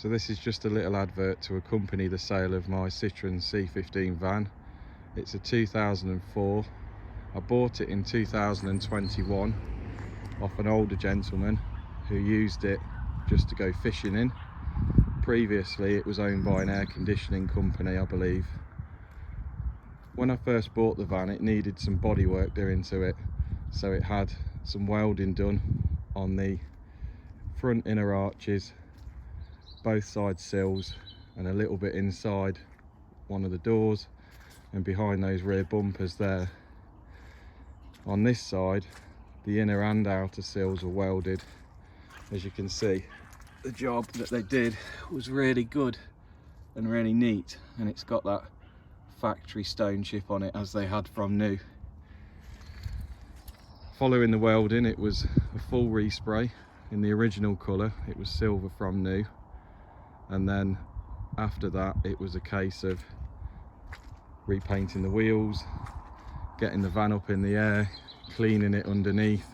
So this is just a little advert to accompany the sale of my Citroen C15 van. It's a 2004. I bought it in 2021 off an older gentleman who used it just to go fishing in. Previously it was owned by an air conditioning company, I believe. When I first bought the van, it needed some bodywork doing to it, so it had some welding done on the front inner arches, both side sills, and a little bit inside one of the doors and behind those rear bumpers there. On this side, the inner and outer sills are welded. As you can see, the job that they did was really good and really neat, and it's got that factory stone chip on it as they had from new. Following the welding, it was a full respray in the original colour. It was silver from new, and then after that it was a case of repainting the wheels, getting the van up in the air, cleaning it underneath,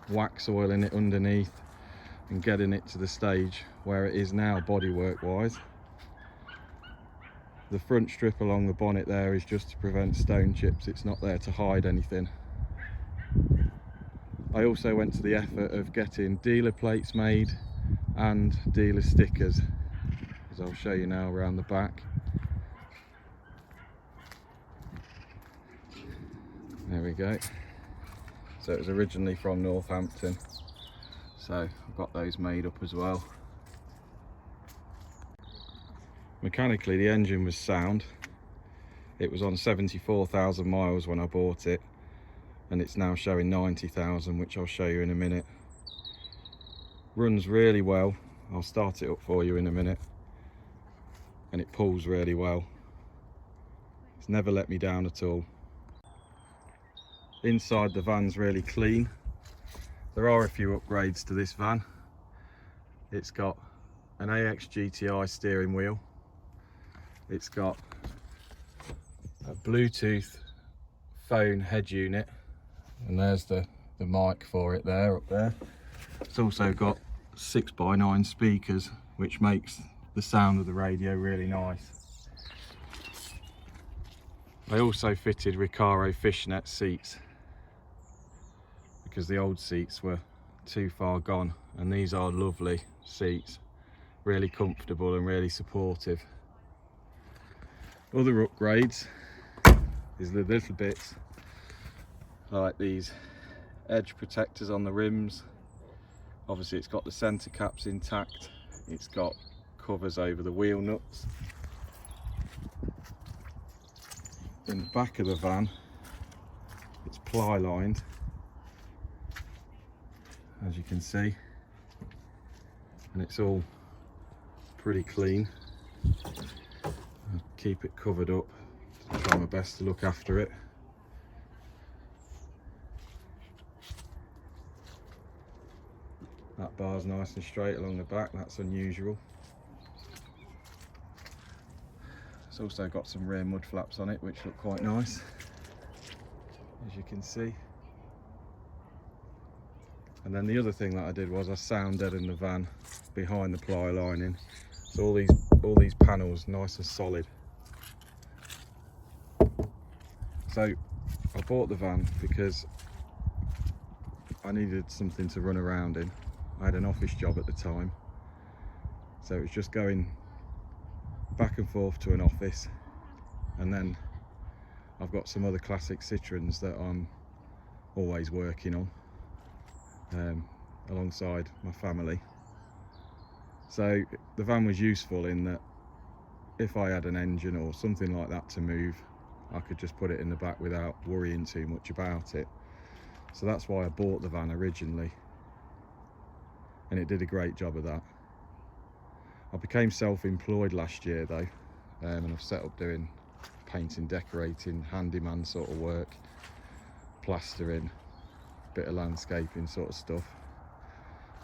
wax oiling it underneath, and getting it to the stage where it is now bodywork wise. The front strip along the bonnet there is just to prevent stone chips, it's not there to hide anything. I also went to the effort of getting dealer plates made and dealer stickers, as I'll show you now around the back. There we go. So it was originally from Northampton, so I've got those made up as well. Mechanically the engine was sound. It was on 74,000 miles when I bought it, and it's now showing 90,000, which I'll show you in a minute. Runs really well. I'll start it up for you in a minute. And it pulls really well. It's never let me down at all. Inside the van's really clean. There are a few upgrades to this van. It's got an AX GTI steering wheel. It's got a Bluetooth phone head unit, and there's the mic for it there, up there. It's also got 6x9 speakers, which makes the sound of the radio really nice. I also fitted Recaro fishnet seats because the old seats were too far gone, and these are lovely seats, really comfortable and really supportive. Other upgrades is the little bits like these edge protectors on the rims. Obviously it's got the centre caps intact, it's got covers over the wheel nuts. In the back of the van it's ply lined, as you can see, and it's all pretty clean. I'll keep it covered up, try my best to look after it. That bar's nice and straight along the back, that's unusual. It's also got some rear mud flaps on it which look quite nice, as you can see. And then the other thing that I did was I sound deadened the van behind the ply lining. So all these panels nice and solid. So I bought the van because I needed something to run around in. I had an office job at the time, so it was just going back and forth to an office, and then I've got some other classic Citroens that I'm always working on alongside my family. So the van was useful in that if I had an engine or something like that to move, I could just put it in the back without worrying too much about it. So that's why I bought the van originally, and it did a great job of that. I became self-employed last year though, and I've set up doing painting, decorating, handyman sort of work, plastering, bit of landscaping sort of stuff,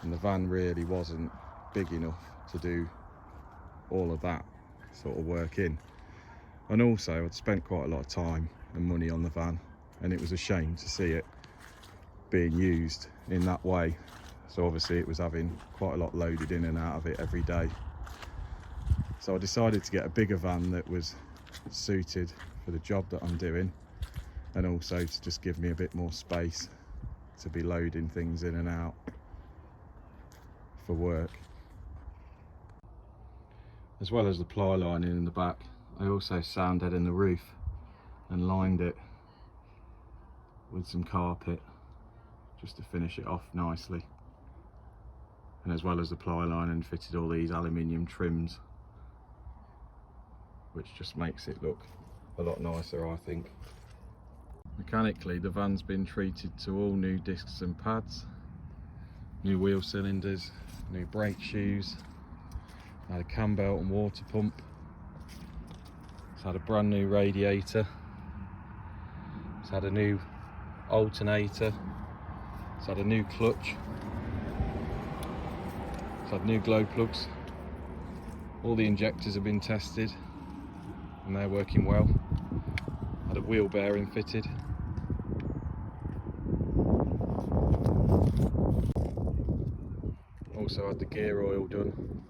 and the van really wasn't big enough to do all of that sort of work in. And also I'd spent quite a lot of time and money on the van, and it was a shame to see it being used in that way. So obviously it was having quite a lot loaded in and out of it every day. So I decided to get a bigger van that was suited for the job that I'm doing, and also to just give me a bit more space to be loading things in and out for work. As well as the ply lining in the back, I also sanded in the roof and lined it with some carpet just to finish it off nicely. And as well as the ply lining, fitted all these aluminium trims, which just makes it look a lot nicer, I think. Mechanically, the van's been treated to all new discs and pads, new wheel cylinders, new brake shoes, had a cam belt and water pump. It's had a brand new radiator. It's had a new alternator. It's had a new clutch. It's had new glow plugs. All the injectors have been tested and they're working well. Had a wheel bearing fitted. Also had the gear oil done,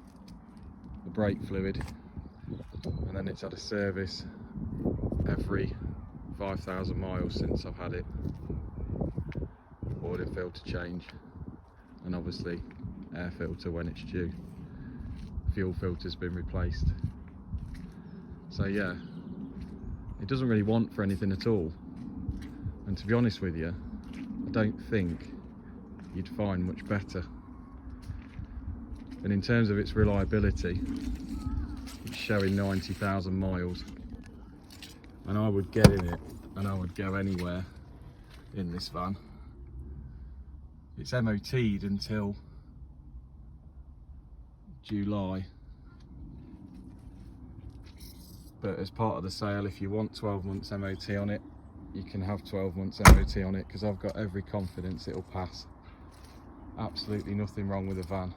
the brake fluid, and then it's had a service every 5,000 miles since I've had it. Oil and filter change, and obviously air filter when it's due. Fuel filter's been replaced. So yeah, it doesn't really want for anything at all, and to be honest with you, I don't think you'd find much better. And in terms of its reliability, it's showing 90,000 miles, and I would get in it and I would go anywhere in this van. It's MOT'd until July, but as part of the sale, if you want 12 months MOT on it, you can have 12 months MOT on it, because I've got every confidence it'll pass. Absolutely nothing wrong with the van.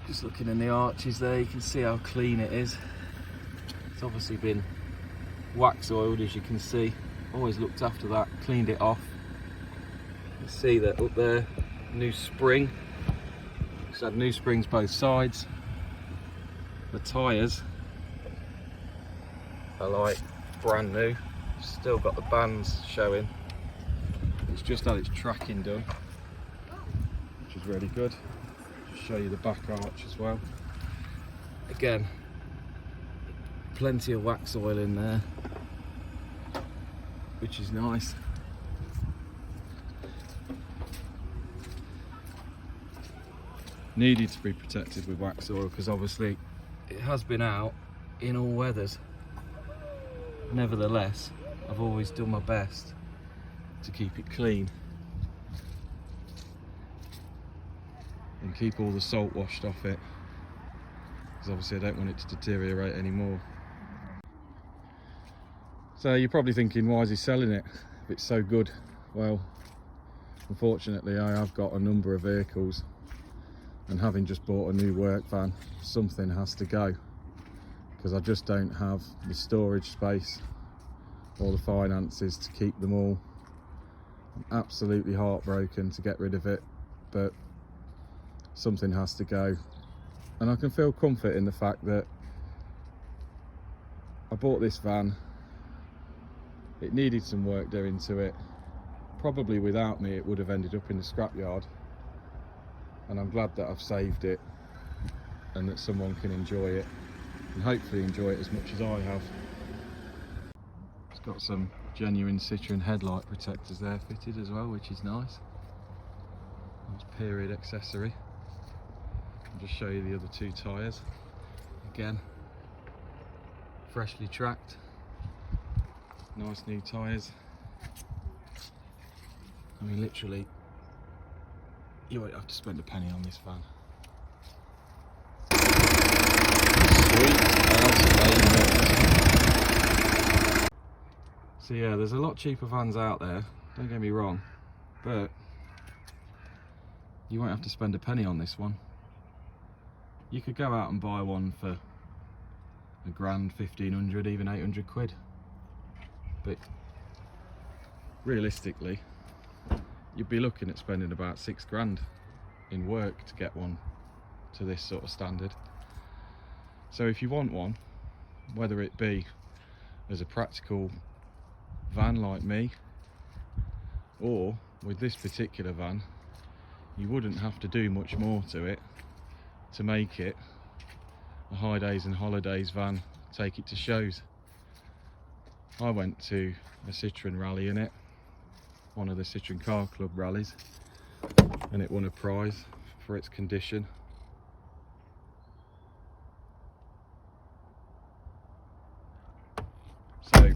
Just looking in the arches there, you can see how clean it is. It's obviously been wax oiled, as you can see. Always looked after that, cleaned it off. You can see that up there, new spring. It's had new springs both sides. The tyres are like brand new. Still got the bands showing. It's just had its tracking done, which is really good. Show you the back arch as well. Again, plenty of wax oil in there, which is nice. Needed to be protected with wax oil because obviously it has been out in all weathers. Nevertheless, I've always done my best to keep it clean and keep all the salt washed off it, because obviously I don't want it to deteriorate anymore. So you're probably thinking, why is he selling it if it's so good? Well, unfortunately I have got a number of vehicles, and having just bought a new work van, something has to go, because I just don't have the storage space or the finances to keep them all. I'm absolutely heartbroken to get rid of it, but something has to go. And I can feel comfort in the fact that I bought this van, it needed some work doing to it. Probably without me it would have ended up in the scrapyard, and I'm glad that I've saved it and that someone can enjoy it, and hopefully enjoy it as much as I have. It's got some genuine Citroen headlight protectors there fitted as well, which is nice. Nice period accessory. I'll just show you the other two tyres. Again, freshly tracked, nice new tyres. I mean, literally, you won't have to spend a penny on this van. Sweet as a. So yeah, there's a lot cheaper vans out there, don't get me wrong, but you won't have to spend a penny on this one. You could go out and buy one for a grand, 1,500, even 800 quid. But realistically, you'd be looking at spending about 6 grand in work to get one to this sort of standard. So if you want one, whether it be as a practical van like me, or with this particular van, you wouldn't have to do much more to it to make it a high days and holidays van, take it to shows. I went to a Citroen rally in it, one of the Citroen Car Club rallies, and it won a prize for its condition. So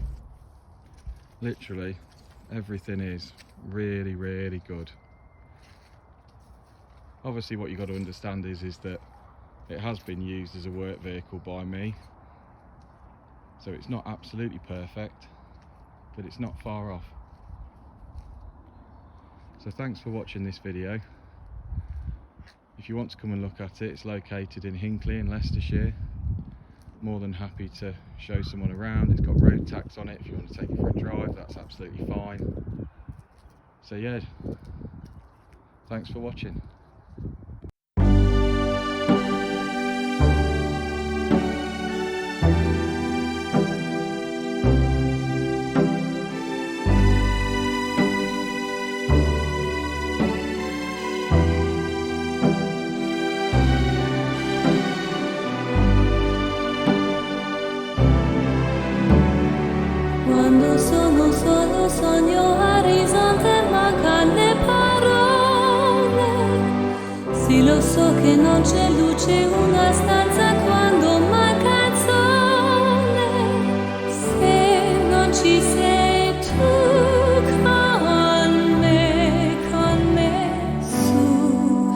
literally everything is really, really good. Obviously what you've got to understand is that it has been used as a work vehicle by me, so it's not absolutely perfect, but it's not far off. So thanks for watching this video. If you want to come and look at it, it's located in Hinckley in Leicestershire. More than happy to show someone around. It's got road tax on it. If you want to take it for a drive, that's absolutely fine. So yeah, thanks for watching. Quando sono solo sogno orizzonte, mancano le parole. Sì, lo so che non c'è luce in una stanza quando manca il sole. Se non ci sei tu con me, su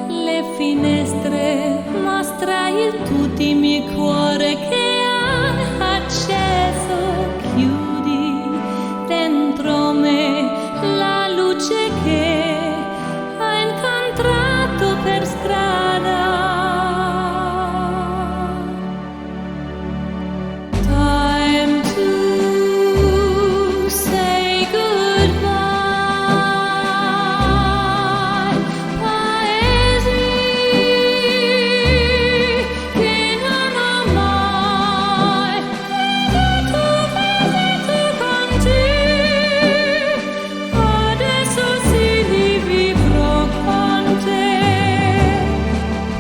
le finestre mostra il tuo dimmi cuore che ha acceso. Chiudi dentro me la luce che ho incontrato per strada. Time to say goodbye. Paesi che non ho mai veduto con te. Adesso sì li vivrò con te.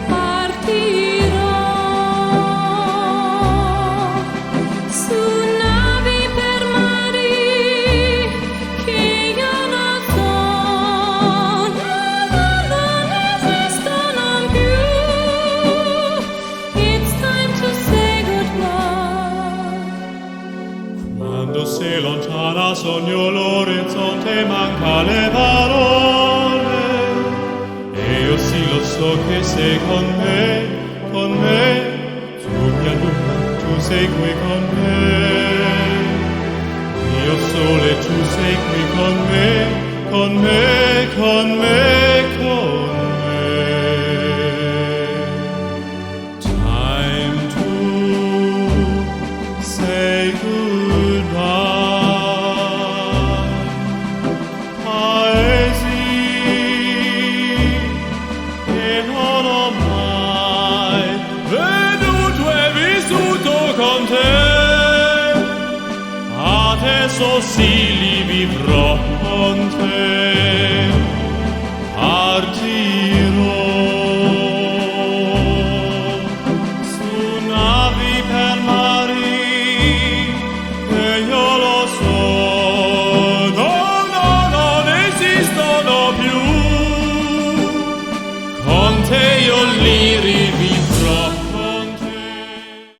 Partirò su navi per mari che io non so, non esistono più. It's time to say goodbye. Quando sei lontana sogno l'orizzonte, manca le parole. E io sì lo so che sei con me. Tu mia luna, tu sei qui con me. Io sole, tu sei qui con me, con me, con me, con me. Time to say goodbye. Paesi che non ho mai veduto e vissuto con te. Adesso sì li vivrò con te. Partirò su navi per mari che io lo so, non esistono più. Con te io li